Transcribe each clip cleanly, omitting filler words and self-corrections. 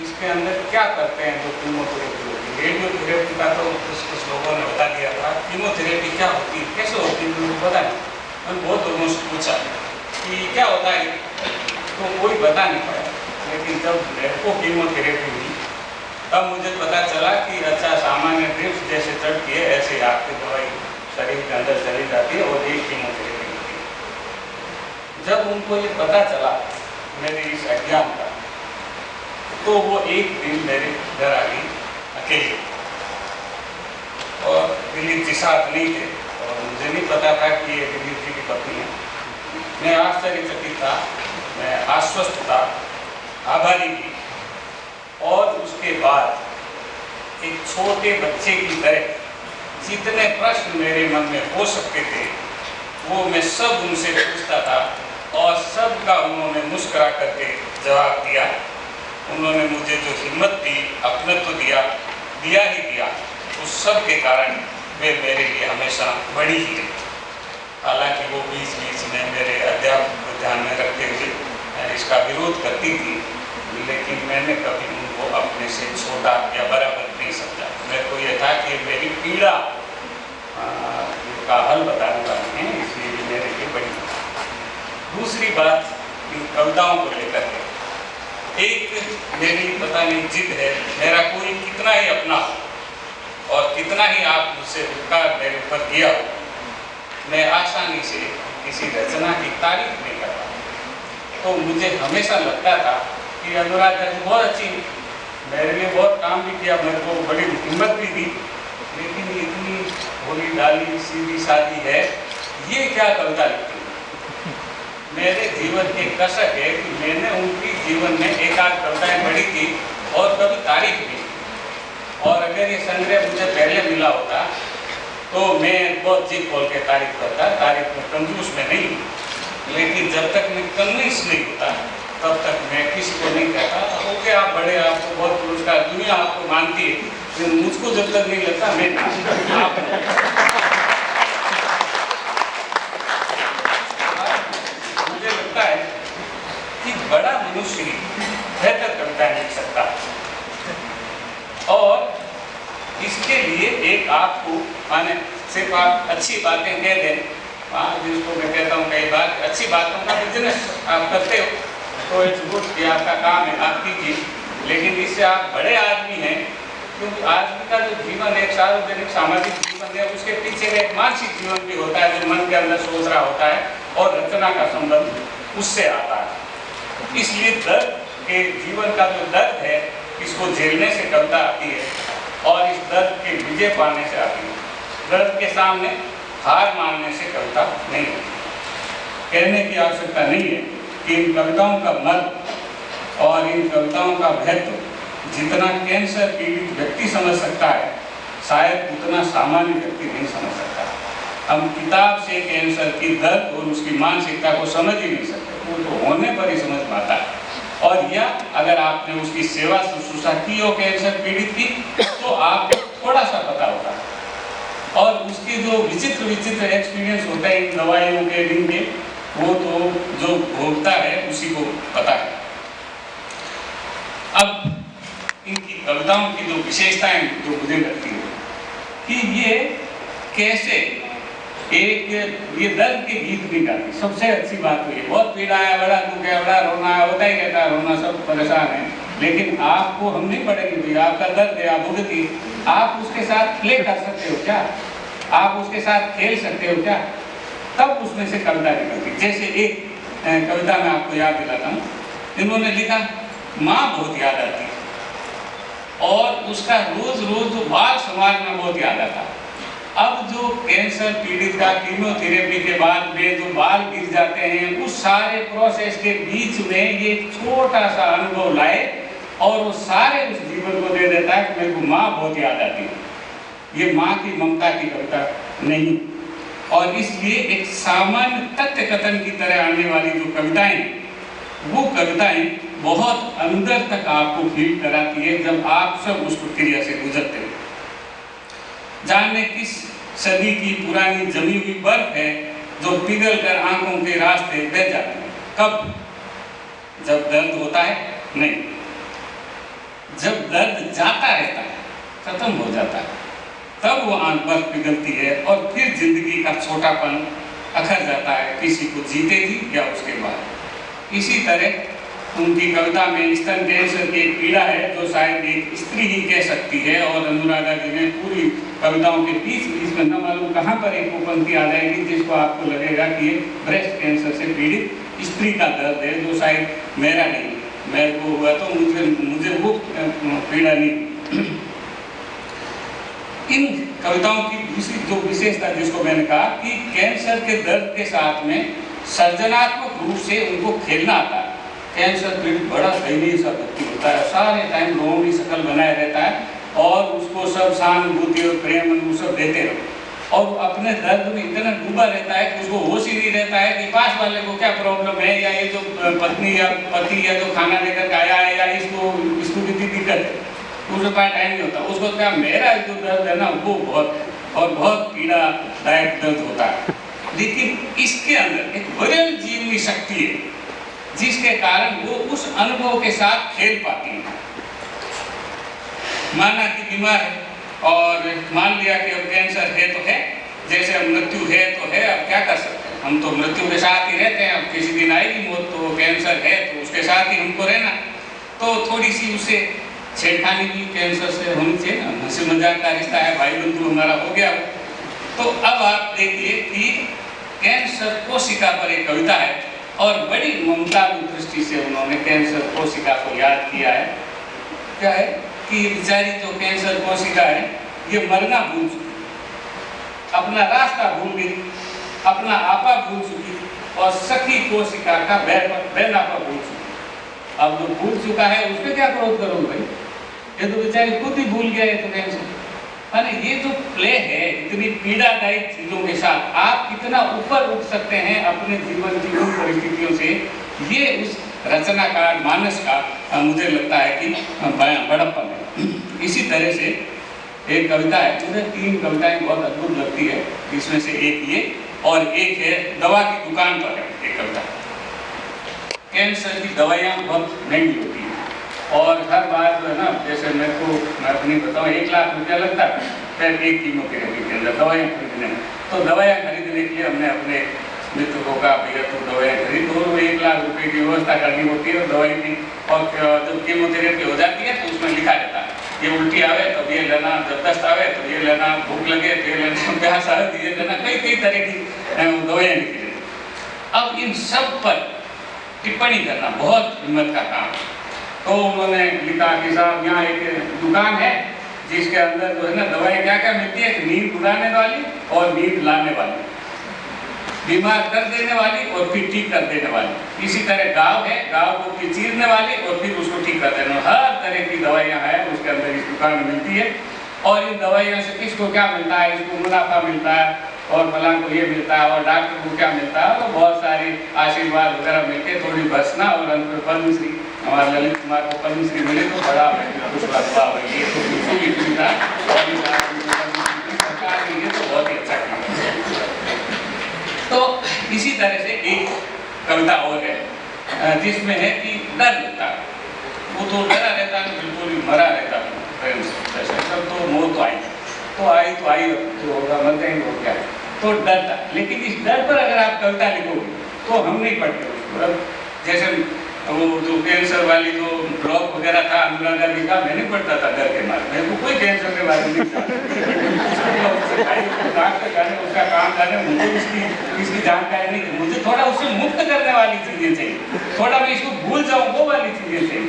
इसके अंदर क्या करते हैं जो कीमोथेरेपी होती है। रेडियोथेरेपी का तो कुछ लोगों ने बता दिया था, कीमोथेरेपी क्या होती है, कैसे होती है, मुझे पता नहीं। मैंने बहुत लोगों से पूछा कि क्या होता है, तो कोई बता नहीं पाया। लेकिन जब मेरे को कीमोथेरेपी हुई तब मुझे पता चला कि अच्छा, सामान्य ड्रिप्स जैसे चढ़ती है ऐसे आपकी दवाई शरीर के अंदर चली जाती है और एक कीमोथेरेपी होती है। जब उनको ये पता चला मेरे इस अज्ञान का, तो वो एक दिन मेरे घर आ गई अकेले, और दिलीप जी साथ नहीं थे और मुझे नहीं पता था कि ये दिलीप जी की पत्नी है। मैं आश्चर्यचकित था, मैं आश्वस्त था, आभारी भी। और उसके बाद एक छोटे बच्चे की तरह जितने प्रश्न मेरे मन में हो सकते थे वो मैं सब उनसे पूछता था, और सबका उन्होंने मुस्कुरा करके जवाब दिया। उन्होंने मुझे जो हिम्मत दी, अपनत्व दिया ही दिया, उस सब के कारण वे मेरे लिए हमेशा बड़ी ही रही। हालांकि वो बीच बीच में मेरे अध्यापक को ध्यान में रखते हुए इसका विरोध करती थी, लेकिन मैंने कभी उनको अपने से छोटा या बराबर नहीं समझा। मेरे को यह था कि मेरी पीड़ा का हल बताने वाली है, इसलिए भी मेरे लिए बड़ी। दूसरी बात, इन कविताओं को लेकर के एक मेरी पता नहीं जिद है, मेरा कोई कितना ही अपना हो और कितना ही आप मुझसे उपकार मेरे ऊपर किया हो, मैं आसानी से किसी रचना की तारीफ नहीं करता। तो मुझे हमेशा लगता था कि अनुराग जी बहुत अच्छी, मेरे लिए बहुत काम भी किया, मेरे को बड़ी हिम्मत भी दी, लेकिन इतनी भोली डाली सीधी सादी है, ये क्या कविता लिखती है। मेरे जीवन के कसक है कि मैंने उनकी जीवन में एक आध कविताएं पढ़ी थी और कभी तारीफ भी। और अगर ये संग्रह मुझे पहले मिला होता तो मैं बहुत जी खोल के तारीफ करता, तारीफ में कंजूस में नहीं। लेकिन जब तक मैं कन्विंस नहीं होता तब तक मैं किसी को नहीं कहता ओके आप बड़े, आपको बहुत पुरस्कार, दुनिया आपको मानती है, लेकिन मुझको जब तक नहीं लगता मैं मुझे लगता है कि बड़ा मनुष्य ही बेहतर कविता लिख सकता। और इसके लिए एक आपको माने सिर्फ आप अच्छी बातें कह दें, जिसको मैं कहता हूँ कई बार अच्छी बातों का बिजनेस आप करते हो तो इट्स गुड कि आपका काम है, आप कीजिए। लेकिन इससे आप बड़े आदमी हैं, क्योंकि आदमी का जो जीवन एक सार्वजनिक सामाजिक जीवन है, उसके पीछे एक मानसिक जीवन भी होता है जो मन के अंदर सोच रहा होता है, और रचना का संबंध उससे आता है। इसलिए दर्द के जीवन का जो दर्द है, इसको झेलने से कविता आती है, और इस दर्द के विजय पाने से आती है। दर्द के सामने हार मानने से कविता नहीं होती। कहने की आवश्यकता नहीं है कि इन कविताओं का मर्म और इन कविताओं का महत्व जितना कैंसर पीड़ित व्यक्ति समझ सकता है, शायद उतना सामान्य व्यक्ति नहीं समझ सकता। हम किताब से कैंसर की दर्द और उसकी मानसिकता को समझ ही नहीं सकते, वो तो होने पर ही समझ पाता है। और या अगर आपने उसकी सेवा शुश्रूषा की हो कैंसर पीड़ित की, तो आपको थोड़ा सा पता होता है। और उसके जो विचित्र विचित्र एक्सपीरियंस होता है इन दवाइयों के दिन के, वो तो जो भोगता है उसी को पता है। अब इनकी कविताओं की जो विशेषताएं जो मुझे लगती है कि ये कैसे एक ये दर्द के गीत नहीं गाती। सबसे अच्छी बात तो ये, बहुत पीड़ा है, बड़ा दुख है, बड़ा रोना है, होता ही रहता है, रोना सब परेशान है, लेकिन आपको हम नहीं पढ़ेंगे भैया, आपका दर्द है, आप भुगती, आप उसके साथ प्ले कर सकते हो क्या, आप उसके साथ खेल सकते हो क्या, तब उसमें से कविता निकलती। जैसे एक कविता मैं आपको याद दिलाता हूँ, इन्होंने लिखा माँ बहुत याद आती है, और उसका रोज रोज जो बाल समाज में बहुत याद आता है। अब जो कैंसर पीड़ित का कीमोथेरेपी के बाद में जो बाल गिर जाते हैं, उस सारे प्रोसेस के बीच में ये छोटा सा अनुभव लाए और वो सारे उस जीवन को दे देता है कि मेरे को माँ बहुत याद आती है। ये माँ की ममता की कविता नहीं, और इसलिए एक सामान्य तथ्य कथन की तरह आने वाली जो कविताएं, वो कविताएं बहुत अंदर तक आपको फील कराती है जब आप सब उस प्रक्रिया से गुजरते हो। जाने किस सदी की पुरानी जमी हुई बर्फ है जो पिघल कर आंखों के रास्ते बह जाती है। कब? जब दर्द होता है? नहीं, जब दर्द जाता रहता है, खत्म हो जाता है, तब वो आंख बर्फ पिघलती है और फिर जिंदगी का छोटापन अखर जाता है, किसी को जीते जी या उसके बाद। इसी तरह उनकी कविता में स्तन कैंसर की एक पीड़ा है जो शायद एक स्त्री ही कह सकती है, और अनुराधा जी ने पूरी कविताओं के बीच बीच में न मालूम कहाँ पर एक पंक्ति आ जाएगी जिसको आपको लगेगा कि ये ब्रेस्ट कैंसर से पीड़ित स्त्री का दर्द है, जो शायद मेरा नहीं, मेरे को हुआ तो मुझे वो पीड़ा नहीं। इन कविताओं की दूसरी जो विशेषता जिसको मैंने कहा कि कैंसर के दर्द के साथ में सर्जनात्मक रूप से उनको खेलना आता है। कैंसर पीड़ित बड़ा दयनीय सा व्यक्ति होता है, सारे टाइम लोगों की शक्ल बनाए रहता है और उसको सब सहानुभूति और प्रेम वो सब देते रहो, और अपने दर्द में इतना डूबा रहता है कि उसको होश ही नहीं रहता है कि पास वाले को क्या प्रॉब्लम है, या ये जो पत्नी या पति या जो खाना लेकर आया है, या इसको कितनी दिक्कत है, उसके पास टाइम नहीं होता। उसको क्या मेरा जो दर्द है ना वो बहुत पीड़ादायक दर्द होता है, लेकिन इसके अंदर एक वरील जीवनी शक्ति है जिसके कारण वो उस अनुभव के साथ खेल पाती है। माना कि बीमार है और मान लिया कि अब कैंसर है तो है, जैसे मृत्यु है तो है, अब क्या कर सकते हैं, हम तो मृत्यु के साथ ही रहते हैं, अब किसी दिन आएगी मौत, तो कैंसर है तो उसके साथ ही हमको रहना। तो थोड़ी सी उसे छेड़खानी भी कैंसर से होनी चाहिए ना, हंसी मजाक का रिश्ता है, भाई बंधु हमारा हो गया। तो अब आप देखिए कि कैंसर कोशिका पर एक कविता है और बड़ी ममतालु दृष्टि से उन्होंने कैंसर कोशिका को याद किया है। क्या है कि बेचारी जो कैंसर कोशिका है ये मरना भूल चुकी, अपना रास्ता भूल गई, अपना आपा भूल चुकी और सखी कोशिका का बैनापा भूल चुकी। अब जो भूल चुका है उस पर क्या क्रोध करोगे भाई, ये तो बेचारी खुद ही भूल गया है। तो कैंसर अरे ये जो प्ले है इतनी पीड़ादायक चीजों के साथ आप कितना ऊपर उठ सकते हैं अपने जीवन की उन परिस्थितियों से, ये उस रचनाकार मानस का मुझे लगता है कि बड़प्पन है। इसी तरह से एक कविता है, मुझे 3 कविताएं बहुत अद्भुत लगती है, जिसमें से एक ये और एक है दवा की दुकान पर है एक कविता। कैंसर की दवाइयाँ बहुत महंगी होती हैं और हर बार जो है ना, जैसे मैं अपनी बताऊँ 1 लाख रुपया लगता है फिर एक कीमोथेरेपी के अंदर दवाइयाँ खरीदने में। तो दवाइयाँ खरीदने के लिए हमने अपने मित्र को कहा भैया तो दवाइयाँ खरीद दो, 1 लाख रुपये की व्यवस्था करनी होती है दवाई की। और जब कीमोथेरेपी हो जाती है तो उसमें लिखा रहता है ये उल्टी आवे तो ये लेना, जब दस्त आवे तो ये लेना, भूख लगे तो ये लेना, प्यास आवे तो ये लेना, कई तरह की दवाइयाँ लिखी रहती। अब इन सब पर टिप्पणी करना बहुत हिम्मत का काम है। तो उन्होंने लिखा कि साहब यहाँ एक दुकान है जिसके अंदर जो है ना दवाई क्या क्या मिलती है, नींद उड़ाने वाली और नींद लाने वाली, बीमार कर देने वाली और फिर ठीक कर देने वाली। इसी तरह गाँव है, गाँव को चीरने वाली और फिर उसको ठीक कर देने वाली, हर तरह की दवाइयाँ हैं उसके अंदर इस दुकान में मिलती है। और इन दवाइयों से किसको क्या मिलता है, इसको मुनाफा मिलता है और फलां को ये मिलता है और डॉक्टर को क्या मिलता है, तो बहुत सारी आशीर्वाद वगैरह मिलके थोड़ी भर्सना और अंत में पद्मश्री, हमारे ललित कुमार को पद्मश्री मिले तो बड़ा सरकार ने ये तो बहुत ही अच्छा किया। तो इसी तरह से एक कविता और है जिसमें है कि डर लगता है, वो तो डरा रहता है, बिल्कुल ही मरा रहता है प्रेम से, सब तो मौत तो आई तो होगा, मरते हैं तो क्या है, तो डरता। लेकिन इस डर पर अगर आप कविता लिखोगे तो हम नहीं पढ़ते उसको। जैसे वो जो कैंसर वाली जो ब्लॉग वगैरह था अनुराधा जी का, मैं नहीं पढ़ता था डर के मारे, मेरे को कोई कैंसर के बारे में नहीं था, उसका काम जाने, मुझे इसकी जानकारी नहीं थी, मुझे थोड़ा उससे मुक्त करने वाली चीजें चाहिए, थोड़ा मैं इसको भूल जाऊँ वो वाली चीजें चाहिए।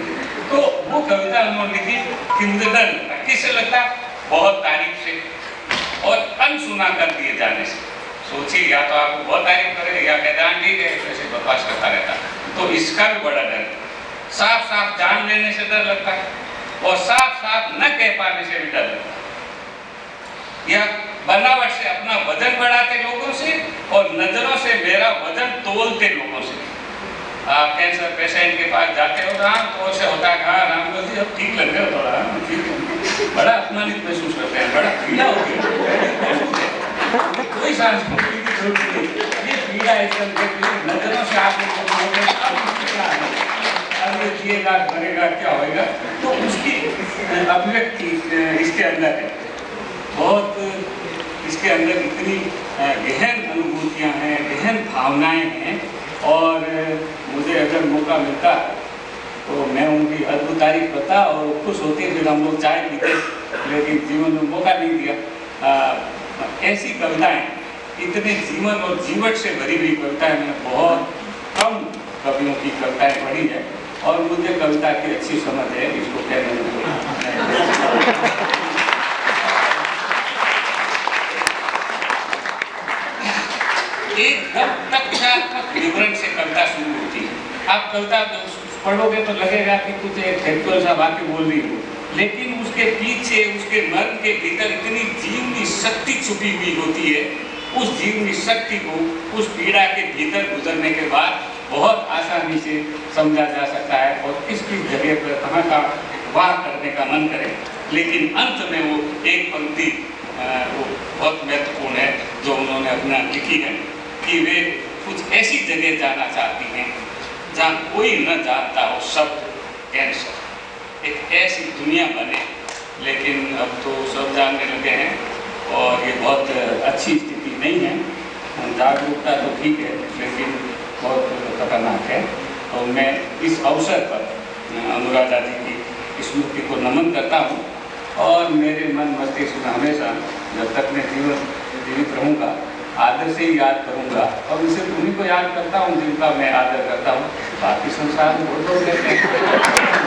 तो वो कविता उन्होंने लिखी कि मुझे डर लगता है। किससे लगता है? बहुत तारीफ से और अनसुना कर दिए जाने से। सोचिए, या तो आपको बहुत तारीफ करे या कहते ठीक है, ऐसे बकवास करता रहता, तो इसका भी बड़ा डर। साफ साफ जान लेने से डर लगता है और साफ साफ न कह पाने से भी डर लगता है, या बनावट से अपना वजन बढ़ाते लोगों से और नजरों से मेरा वजन तोलते लोगों से। आप कैंसर पेशेंट के पास जाते हो राम तो से होता है, हाँ राम को जी अब ठीक लग रहे हो थोड़ा, ठीक है, बड़ा अपमानित महसूस करते हैं, बड़ा पीड़ा होती है, कोई सांस्कृतिक की जरूरत नहीं, ये पीड़ा नजरों से आप अब ये जिएगा करेगा क्या होगा, तो उसकी अभिव्यक्ति इसके अंदर है। बहुत इसके अंदर इतनी गहन अनुभूतियाँ हैं, गहन भावनाएं हैं, और मुझे अगर मौका मिलता तो मैं उनकी अद्भुत तारीफ करता और खुश होते फिर हम लोग चाय पीते, लेकिन जीवन में मौका नहीं दिया। ऐसी कविताएं, इतने जीवन और जीवट से भरी हुई कविताएं मैंने बहुत कम कवियों की कविताएं पढ़ी है, और मुझे कविता की अच्छी समझ है, इसको कहने में एक तथ्यात्मक विवरण से कविता शुरू होती है। आप कविता पढ़ोगे तो लगेगा कि कुछ एक फैक्चुअल सा वाक्य बोल रही हो, लेकिन उसके पीछे, उसके मर्म के भीतर इतनी जीवनी शक्ति छुपी हुई होती है। उस जीवनी शक्ति को उस पीड़ा के भीतर गुजरने के बाद बहुत आसानी से समझा जा सकता है, और किस किस जगह पर कहाँ का वाह करने का मन करे। लेकिन अंत में वो एक पंक्ति वो बहुत महत्वपूर्ण है जो उन्होंने अपना लिखी है, कि वे कुछ ऐसी जगह जाना चाहती हैं जहाँ कोई न जानता हो शब्द कैंसर, एक ऐसी दुनिया बने। लेकिन अब तो सब जानने लगे हैं, और ये बहुत अच्छी स्थिति नहीं है। जागरूकता तो ठीक है, लेकिन बहुत खतरनाक है। और मैं इस अवसर पर अनुराधा जी की स्मृति को नमन करता हूँ, और मेरे मन मस्तिष्क में हमेशा, जब तक मैं जीवित रहूँगा, आदर से ही याद करूँगा, और उसे उन्हीं को याद करता हूँ जिनका मैं आदर करता हूँ। बाकी संसार में बहुत लोग रहते हैं।